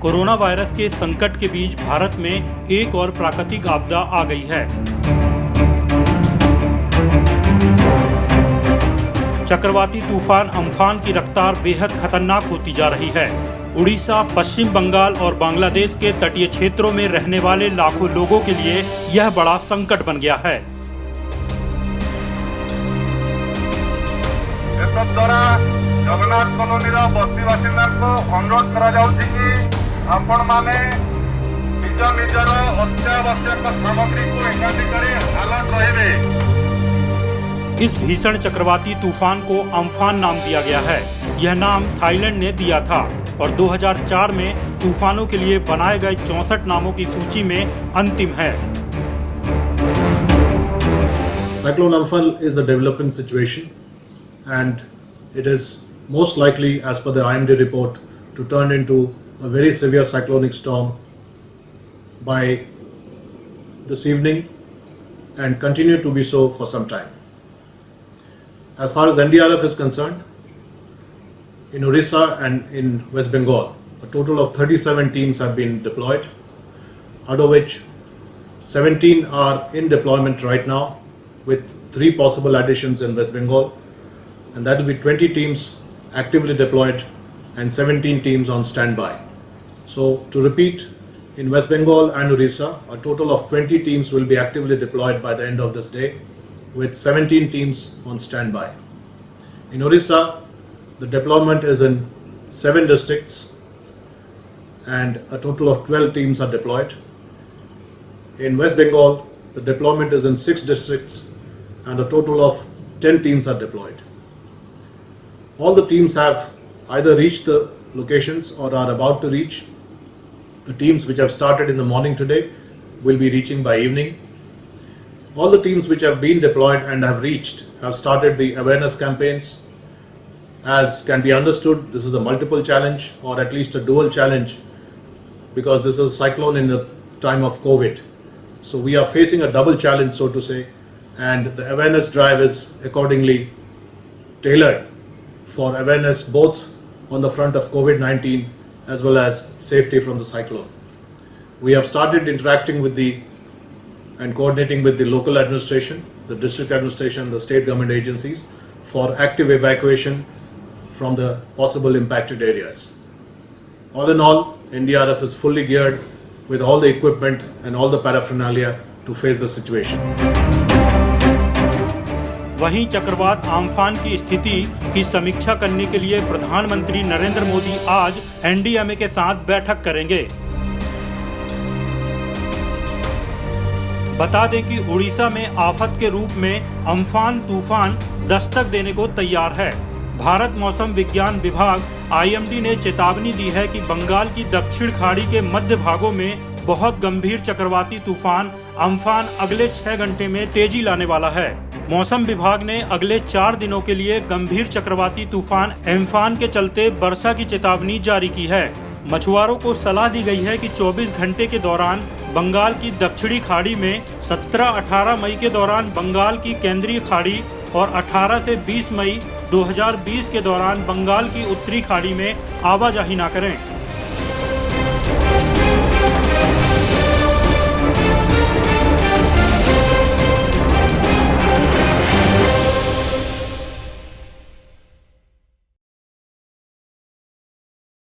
Corona virus के संकट के बीच भारत में एक और प्राकृतिक आपदा आ गई है। चक्रवाती तूफान अम्फान की रफ्तार बेहद खतरनाक होती जा रही है। उड़ीसा, पश्चिम बंगाल और बांग्लादेश के तटीय क्षेत्रों में रहने वाले लाखों लोगों के लिए यह बड़ा संकट बन गया है। जगन्नाथ कॉलोनी बस्ती बासिंदा को अनुरोध करा जाउछि कि आपण माने निज निजर अत्यावश्यक सामग्री को एकाठी करी हालत रहिबे। इस भीषण चक्रवाती तूफान को अम्फान नाम दिया गया है। यह नाम थाईलैंड ने दिया था और 2004 में तूफानों के लिए बनाए गए 64 नामों की सूची में अंतिम है। Cyclone Amphan is a developing situation and it is most likely, as per the IMD report, to turn into a very severe cyclonic storm by this evening and continue to be so for some time. As far as NDRF is concerned, in Orissa and in West Bengal, a total of 37 teams have been deployed, out of which 17 are in deployment right now, with 3 possible additions in West Bengal, and that will be 20 teams actively deployed and 17 teams on standby. So to repeat, in West Bengal and Orissa, a total of 20 teams will be actively deployed by the end of this day, with 17 teams on standby. In Orissa, the deployment is in 7 districts and a total of 12 teams are deployed. In West Bengal, the deployment is in 6 districts and a total of 10 teams are deployed. All the teams have either reached the locations or are about to reach. The teams which have started in the morning today will be reaching by evening. All the teams which have been deployed and have reached have started the awareness campaigns. As can be understood, this is a multiple challenge or at least a dual challenge because this is a cyclone in the time of COVID. So we are facing a double challenge, so to say, and the awareness drive is accordingly tailored for awareness both on the front of COVID-19 as well as safety from the cyclone. We have started interacting with and coordinating with the local administration, the district administration, the state government agencies for active evacuation from the possible impacted areas. All in all, NDRF is fully geared with all the equipment and all the paraphernalia to face the situation. वहीं चक्रवात आम्फान की स्थिति की समीक्षा करने के लिए प्रधानमंत्री नरेंद्र मोदी आज एनडीएमए के साथ बैठक करेंगे। बता दें कि उड़ीसा में आफत के रूप में अम्फान तूफान दस्तक देने को तैयार है। भारत मौसम विज्ञान विभाग आईएमडी ने चेतावनी दी है कि बंगाल की दक्षिण खाड़ी के मध्य भागों में बहुत गंभीर चक्रवाती तूफान अम्फान अगले 6 घंटे में तेजी लाने वाला है। मौसम विभाग ने अगले 4 दिनों के लिए गंभीर चक्रवाती तूफान अम्फान के चलते वर्षा की चेतावनी जारी की है। मछुआरों को सलाह दी गई है कि 24 घंटे के दौरान बंगाल की दक्षिणी खाड़ी में, 17-18 मई के दौरान बंगाल की केंद्रीय खाड़ी और 18 से 20 मई 2020 के दौरान बंगाल की उत्तरी खाड़ी में आवाजाही न करें।